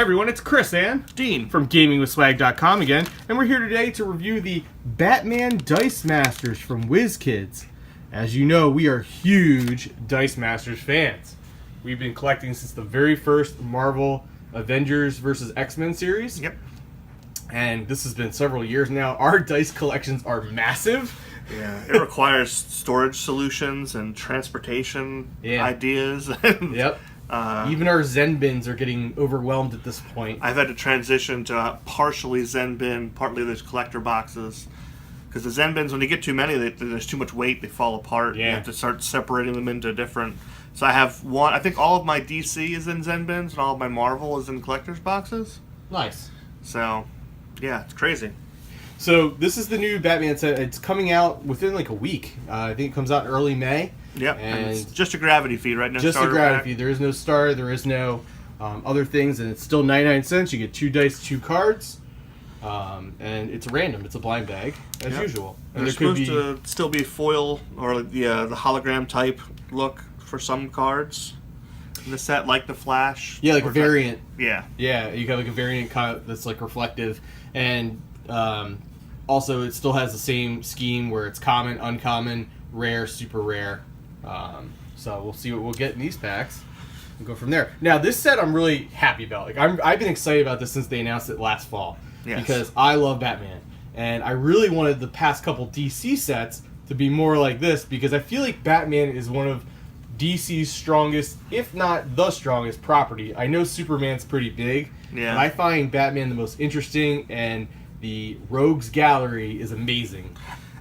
everyone, it's Chris and Dean from GamingWithSwag.com again, and we're here today to review the Batman Dice Masters from Wizkids. As you know, we are huge Dice Masters fans. We've been collecting since the very first Marvel Avengers vs. X-Men series. Yep. And this has been several years now. Our dice collections are massive. Yeah, it requires storage solutions and transportation ideas. Yep. Even our Zen bins are getting overwhelmed at this point. I've had to transition to partially Zen bin, partly those collector boxes. Because the Zen bins, when you get too many, there's too much weight, they fall apart. Yeah. You have to start separating them into different... So I have one... I think all of my DC is in Zen bins, and all of my Marvel is in collector's boxes. Nice. So, yeah, it's crazy. So this is the new Batman set. It's coming out within like a week. I think it comes out in early May. Yep, and it's just a gravity feed, right? No just a gravity feed. There is no starter. There is no other things, and it's still 99 cents. You get 2 dice, 2 cards, and it's random. It's a blind bag, as usual. And there's supposed to still be foil or the hologram type look for some cards in the set, like the Flash. Yeah, like a variant. Yeah. Yeah, you got like a variant that's like reflective, and also it still has the same scheme where it's common, uncommon, rare, super rare. So we'll see what we'll get in these packs and go from there. Now this set I'm really happy about. Like I've been excited about this since they announced it last fall. Yes. Because I love Batman, and I really wanted the past couple DC sets to be more like this, because I feel like Batman is one of DC's strongest, if not the strongest, property. I know Superman's pretty big, but I find Batman the most interesting, and the Rogues Gallery is amazing.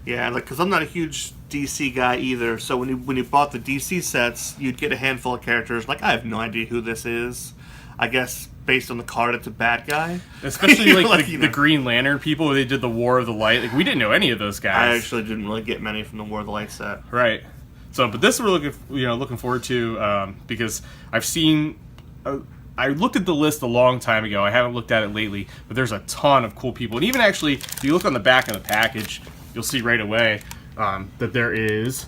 Yeah, like because I'm not a huge DC guy either. So when you bought the DC sets, you'd get a handful of characters. Like I have no idea who this is. I guess based on the card, it's a bad guy. Especially the Green Lantern people. They did the War of the Light. Like we didn't know any of those guys. I actually didn't really get many from the War of the Light set. Right. So, but this we're looking forward to because I've seen. I looked at the list a long time ago. I haven't looked at it lately, but there's a ton of cool people. And even actually, if you look on the back of the package, you'll see right away that there is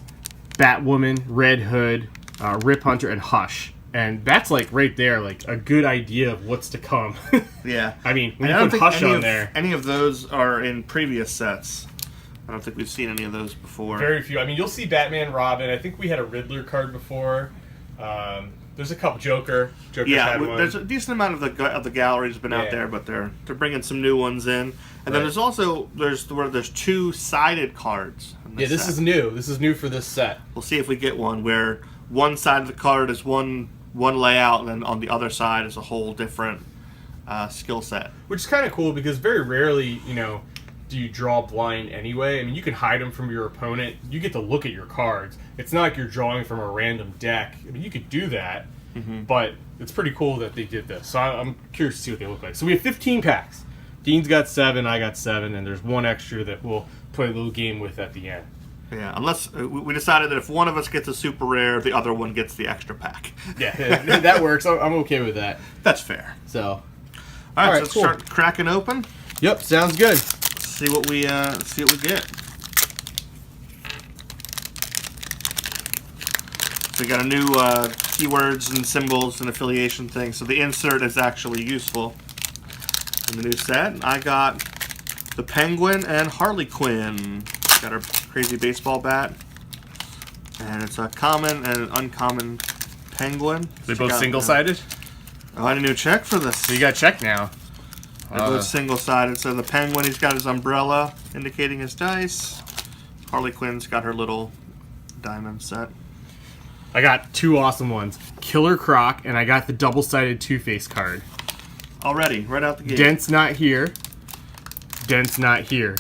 Batwoman, Red Hood, Rip Hunter, and Hush. And that's like right there, like a good idea of what's to come. Yeah. I mean, when I you don't put think Hush on there. Any of those are in previous sets. I don't think we've seen any of those before. Very few. I mean, you'll see Batman, Robin. I think we had a Riddler card before. There's a couple Joker. Joker's had one. There's a decent amount of the galleries been out there, but they're bringing some new ones in. And then there's 2-sided cards. This is new. This is new for this set. We'll see if we get one where one side of the card is one layout, and then on the other side is a whole different skill set. Which is kind of cool because very rarely, do you draw blind anyway. I mean, you can hide them from your opponent. You get to look at your cards. It's not like you're drawing from a random deck. I mean, you could do that, but it's pretty cool that they did this. So I'm curious to see what they look like. So we have 15 packs. Dean's got 7, I got 7, and there's one extra that we'll play a little game with at the end. Yeah, unless we decided that if one of us gets a super rare, the other one gets the extra pack. Yeah, that works. I'm okay with that. That's fair. So, all right, so let's start cracking open. Yep, sounds good. See what we get. So we got a new keywords and symbols and affiliation thing. So the insert is actually useful in the new set. I got the Penguin and Harley Quinn. Got our crazy baseball bat, and it's a common and an uncommon Penguin. They both single-sided. Oh, I didn't even check for this. So you got to check now. They're both single-sided. So the Penguin, he's got his umbrella indicating his dice. Harley Quinn's got her little diamond set. I got 2 awesome ones. Killer Croc, and I got the double-sided Two-Face card. Already, right out the gate. Dent's not here. Dent's not here.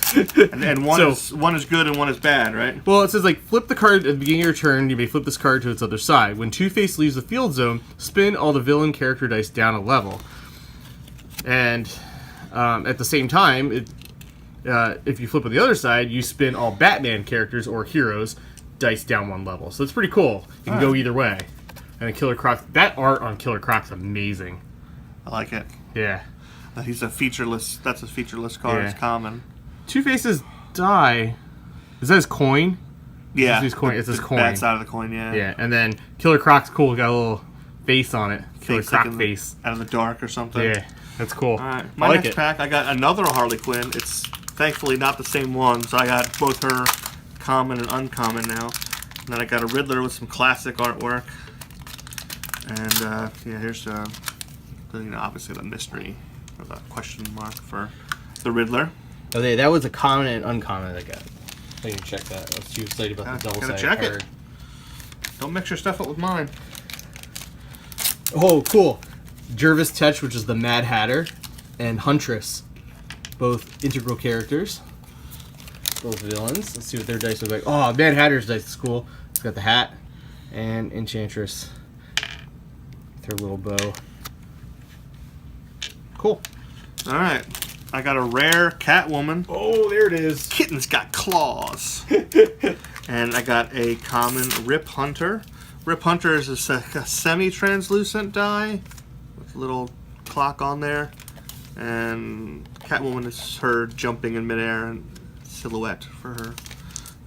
and one is good and one is bad, right? Well, it says, like, flip the card at the beginning of your turn. You may flip this card to its other side. When Two-Face leaves the field zone, spin all the villain character dice down a level. And at the same time, if you flip on the other side, you spin all Batman characters or heroes dice down 1 level. So it's pretty cool. You can go either way. And the Killer Croc, that art on Killer Croc's amazing. I like it. Yeah. He's a featureless. That's a featureless card. Yeah. It's common. Two-Face's die. Is that his coin? Yeah. It's his coin. Bad side of the coin, yeah. Yeah, and then Killer Croc's cool. Got a little face on it. Killer Face Croc like face. Out of the dark or something. Yeah. That's cool. All right, I my like next it. pack, I got another Harley Quinn. It's thankfully not the same one, so I got both her common and uncommon now. And then I got a Riddler with some classic artwork. And yeah, here's obviously the mystery or the question mark for the Riddler. Okay, that was a common and uncommon I got. I can check that. Let's see what's excited about the double Gotta sided check card. it. Don't mix your stuff up with mine. Oh, cool. Jervis Tetch, which is the Mad Hatter, and Huntress, both integral characters. Both villains. Let's see what their dice look like. Oh, Mad Hatter's dice is cool. It's got the hat and Enchantress with her little bow. Cool. All right, I got a rare Catwoman. Oh, there it is. Kitten's got claws. And I got a common Rip Hunter. Rip Hunter is a semi-translucent die with a little clock on there. And Catwoman is her jumping in midair and silhouette for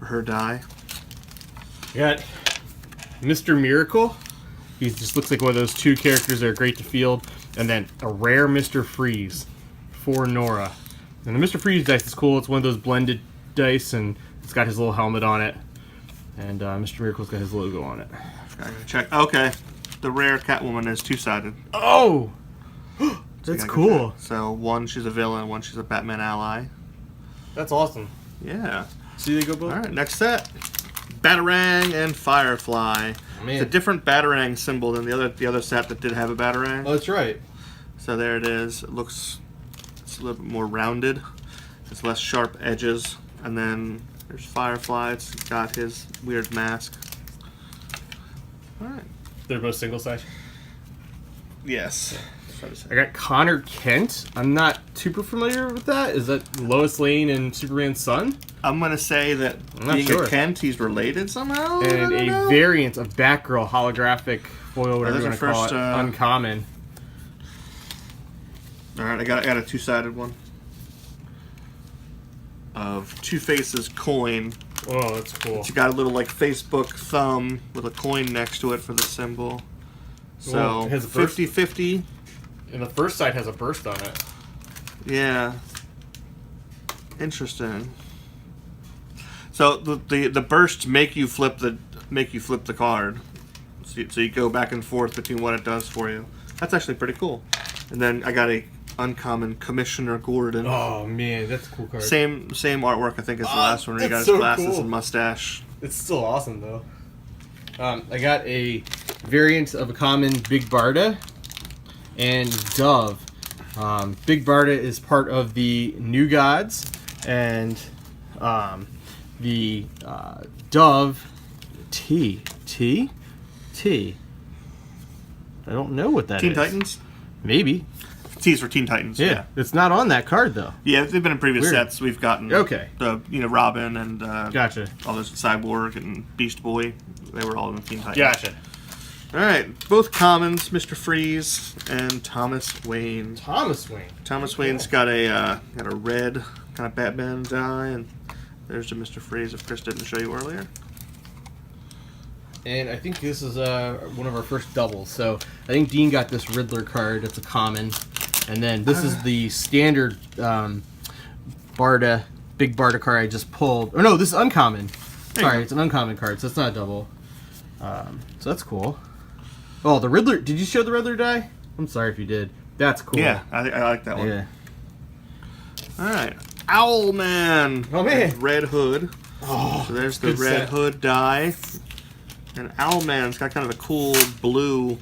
her die. We got Mr. Miracle. He just looks like one of those two characters that are great to field. And then a rare Mr. Freeze for Nora. And the Mr. Freeze dice is cool. It's one of those blended dice, and it's got his little helmet on it. And Mr. Miracle's got his logo on it. I gotta check. Okay, the rare Catwoman is two-sided. Oh! So That's you gotta cool. check. So one, she's a villain. One, she's a Batman ally. That's awesome. Yeah. See, they go both? All right, next set. Batarang and Firefly. Man. It's a different Batarang symbol than the other set that did have a Batarang. Oh, that's right. So there it is. It's a little bit more rounded. It's less sharp edges. And then there's Firefly. It's got his weird mask. All right. They're both single size. Yes. I got Connor Kent. I'm not super familiar with that. Is that Lois Lane and Superman's son? I'm gonna say that I'm not being sure. a Kent, he's related somehow. And I don't a know. variant of Batgirl holographic foil, whatever those you are want to call first, it, uncommon. All right, I got a two-sided one of Two-Face's coin. Oh, that's cool. It's got a little like Facebook thumb with a coin next to it for the symbol. Well, So it has a burst. 50-50. And the first side has a burst on it. Yeah. Interesting. So the bursts make you flip the card. So you go back and forth between what it does for you. That's actually pretty cool. And then I got a uncommon Commissioner Gordon. Oh man, that's a cool card. Same artwork I think as the last one where you got that's his so glasses cool. and mustache. It's still awesome though. I got a variant of a common Big Barda and Dove. Big Barda is part of the New Gods, and the Dove T. I don't know what that is. Teen Titans? Maybe. T's for Teen Titans. Yeah. It's not on that card though. Yeah, they've been in previous Weird. sets. We've gotten Okay. the Robin and Gotcha. all those Cyborg and Beast Boy. They were all in the Teen Titans. Gotcha. All right, both commons, Mr. Freeze and Thomas Wayne. Thomas Wayne. Thomas Wayne's got a red kind of Batman die, and there's the Mr. Freeze if Chris didn't show you earlier. And I think this is one of our first doubles. So I think Dean got this Riddler card. It's a common. And then this is the standard Barda, Big Barda card I just pulled. Oh no, this is uncommon. Sorry, it's an uncommon card, so it's not a double. So that's cool. Oh, the Riddler. Did you show the Riddler die? I'm sorry if you did. That's cool. Yeah, I like that one. Yeah. All right, Owlman. Oh, man. Red Hood. Oh, So there's the good Red set. Hood die. And Owlman's got kind of a cool blue,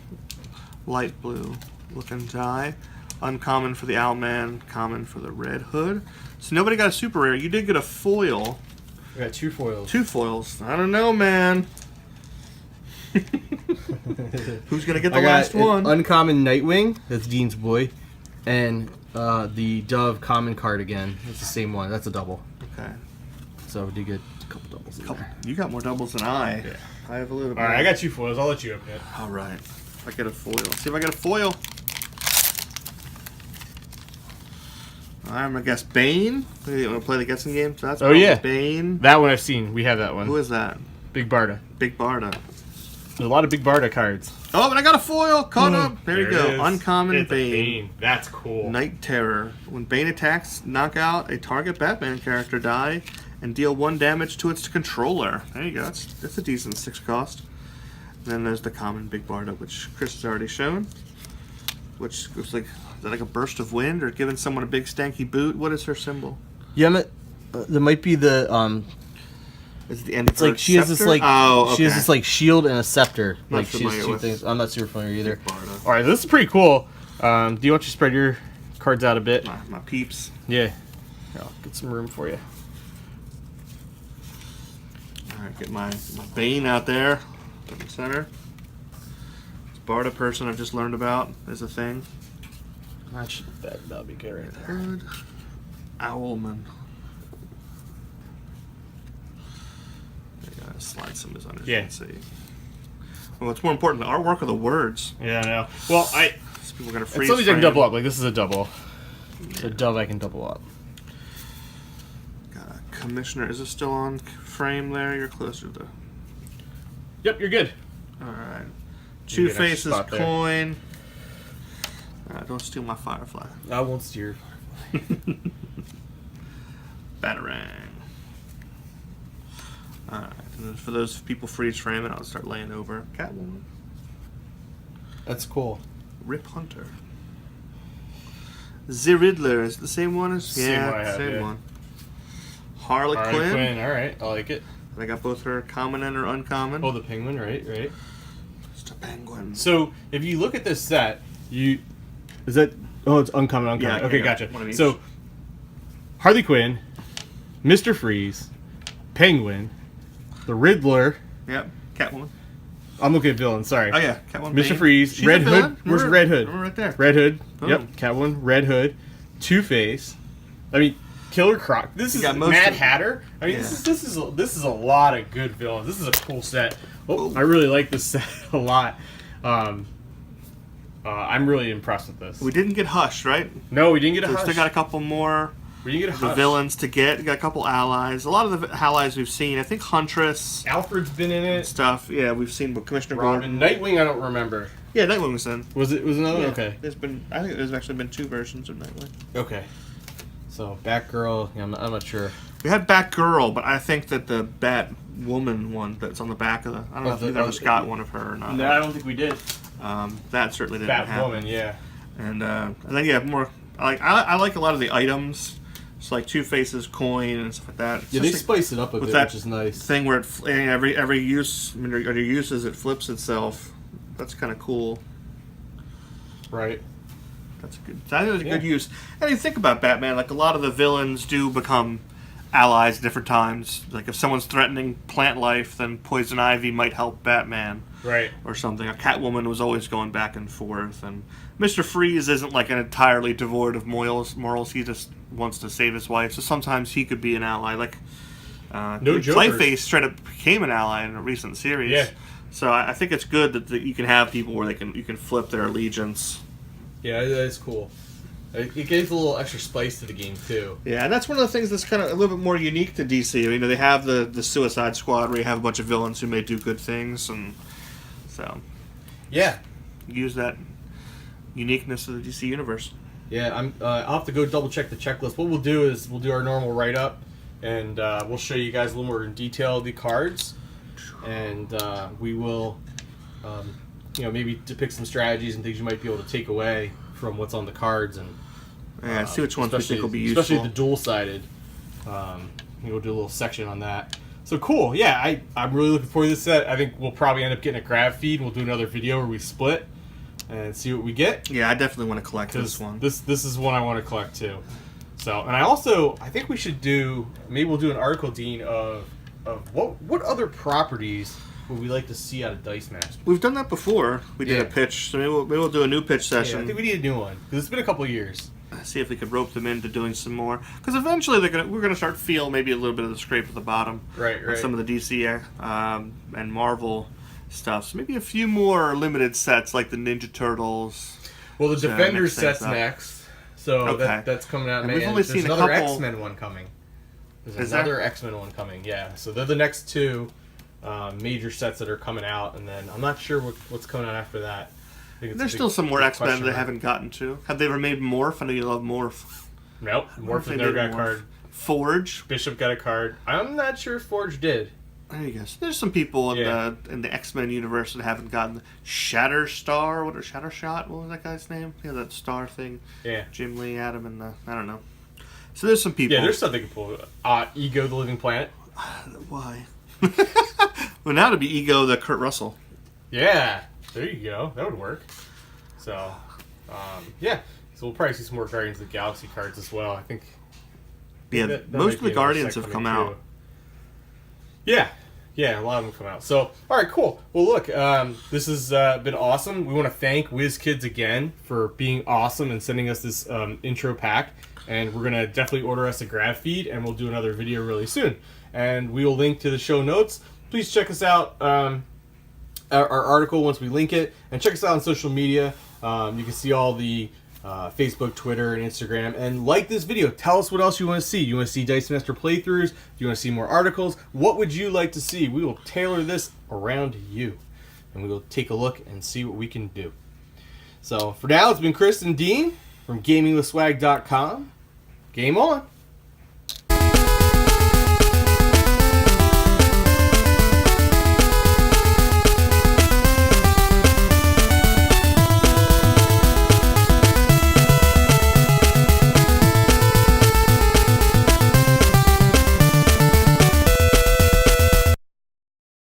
light blue looking die. Uncommon for the Owlman, common for the Red Hood. So nobody got a super rare. You did get a foil. We got two foils. Two foils. I don't know, man. Who's going to get the I got last an one? uncommon Nightwing. That's Dean's boy. And the Dove common card again. It's the same one. That's a double. Okay. So we did get a couple doubles in there. You got more doubles than I. Yeah. I have a little bit. All right, I got two foils. I'll let you open it. All right. If I get a foil. Let's see if I get a foil. I'm going to guess Bane. You want to play the guessing game? So that's Oh, yeah. Bane. That one I've seen. We have that one. Who is that? Big Barda. Big Barda. a lot of big Barda cards. Oh, and I got a foil. Caught up. There you it go. is. Uncommon It's a Bane. That's cool. Night Terror. When Bane attacks, knock out a target Batman character die and deal 1 damage to its controller. There you go. That's a decent 6 cost. And then there's the common Big Barda, which Chris has already shown. Which looks like, is that like a burst of wind or giving someone a big stanky boot? What is her symbol? Yeah, there might be the Is it the end of It's her like she has this scepter? like Oh, she has okay. this like shield and a scepter. Not Like she has familiar 2 with things. I'm not super familiar either. Barda. All right, this is pretty cool. Do you want to spread your cards out a bit? My peeps. Yeah. Here, I'll get some room for you. Alright, get my Bane out there. In the center. This Barda person I've just learned about is a thing. That'll be good right there. Good. Owlman. I gotta slide some of this under so you can see. Well, what's more important, the artwork or the words? Yeah, I know. Well, These people are gonna some freeze of these I can frame. double up. Like this is a double. It's a dove I can double up. Got a Commissioner. Is it still on frame there? You're closer to. Yep, you're good. Alright. You Two get an extra Faces spot there. coin. Don't steal my Firefly. I won't steer. Batarang. Alright. And then for those people freeze framing, I'll start laying over. Catwoman. That's cool. Rip Hunter. The Riddler is it the same one as Same one I have, same yeah. one. Harley Quinn. Quinn. All right, I like it. I got both her common and her uncommon. Oh, the penguin. Right. Just a penguin. So if you look at this set, is that? Oh, it's uncommon. Yeah, Okay, yeah, gotcha. one of each. So Harley Quinn, Mr. Freeze, Penguin, the Riddler. Yep. Catwoman. I'm looking at villains. Sorry. Oh yeah, Catwoman. Mr. Bane. Freeze, She's Red a villain. Hood. Where's Remember- Red Hood? remember right there. Red Hood. Boom. Yep. Catwoman, Red Hood, Two-Face. I mean, Killer Croc. This is got most Mad of- Hatter. I mean, Yeah. this is a lot of good villains. This is a cool set. Oh, I really like this set a lot. I'm really impressed with this. We didn't get Hush, right? No, we didn't get a We Hush. still got a couple more. We didn't get a The Hush. villains to get. We got a couple allies. A lot of the allies we've seen. I think Huntress Alfred's been in it. stuff. Yeah, we've seen with Commissioner Robin, Gordon. Nightwing. I don't remember. Yeah, Nightwing was in. Was another? Yeah. Okay. I think there's actually been 2 versions of Nightwing. Okay. So Batgirl. Yeah, I'm not sure. We had Batgirl, but I think that the Batwoman one that's on the back of the. I don't know if the- either of us got one of her or not. No, I don't think we did. That certainly didn't happen. Batwoman. Yeah. And then yeah, more. I like a lot of the items. It's like Two Faces coin and stuff like that. It's Yeah, they just spice it up a with bit, that which is nice. thing where every use, I mean, or your uses, it flips itself. That's kind of cool. Right. That's a good. I think it's a good Yeah. use. And you think about Batman, like a lot of the villains do become allies at different times. Like if someone's threatening plant life, then Poison Ivy might help Batman Right. or something. A Catwoman was always going back and forth, and Mr. Freeze isn't like an entirely devoid of morals. He just wants to save his wife, so sometimes he could be an ally. Like No jokers. Clayface straight up became an ally in a recent series. Yeah. So I think it's good that you can have people where you can flip their allegiance. Yeah, that is cool. It gives a little extra spice to the game too. Yeah, and that's one of the things that's kind of a little bit more unique to DC. You know, they have the Suicide Squad where you have a bunch of villains who may do good things, and so Yeah. use that uniqueness of the DC universe. Yeah, I'll have to go double check the checklist. What we'll do is we'll do our normal write up, and we'll show you guys a little more in detail the cards, and we will, maybe depict some strategies and things you might be able to take away from what's on the cards, and Yeah, see which ones we think will be useful. especially the dual sided. We'll do a little section on that. So cool, yeah. I'm really looking forward to this set. I think we'll probably end up getting a grab feed. We'll do another video where we split and see what we get. Yeah, I definitely want to collect this Because one. this is one I want to collect too. So, and I think we should maybe we'll do an article, Dean, of what other properties would we like to see out of Dice Master. We've done that before. We did Yeah. a pitch, so maybe we'll do a new pitch Yeah, I session. think we need a new one because it's been a couple of years. See if we could rope them into doing some more. Because eventually we're gonna start feel maybe a little bit of the scrape at the bottom. Right, Of right. some of the DC and Marvel stuff. So maybe a few more limited sets like the Ninja Turtles. Well, the So Defenders mix things set's up. next, so Okay. that's coming out. And Man, we've only there's seen a another couple- X-Men one coming. There's Is there? another X-Men one coming. Yeah, so they're the next two. major sets that are coming out, and then I'm not sure what's coming out after that. I think it's a There's big- still some more big X-Men question they mark. haven't gotten to. Have they ever made Morph? I know you love Morph. Nope, Morph has never got a card. Forge. Bishop got a card. I'm not sure if Forge did. There you go. So there's some people in the X-Men universe that haven't gotten Shatterstar. What or Shattershot? What was that guy's name? Yeah, that star thing. Yeah. Jim Lee, Adam, and I don't know. So there's some people. Yeah, there's something to pull. Ego the Living Planet. Why? Well, now to be Ego the Kurt Russell. Yeah, there you go. That would work. So, yeah. So we'll probably see some more Guardians of the Galaxy cards as well. I think. Yeah, that most might of be the another Guardians set have coming come too. out. Yeah, a lot of them come out. So, all right, cool. Well, look, this has been awesome. We want to thank Wizkids again for being awesome and sending us this intro pack. And we're going to definitely order us a grab feed, and we'll do another video really soon. And we will link to the show notes. Please check us out, our article once we link it. And check us out on social media. You can see all the Facebook, Twitter, and Instagram. And like this video. Tell us what else you want to see. You want to see Dice Master playthroughs? Do you want to see more articles? What would you like to see? We will tailor this around you. And we will take a look and see what we can do. So for now, it's been Chris and Dean from GamingWithSwag.com. Game on!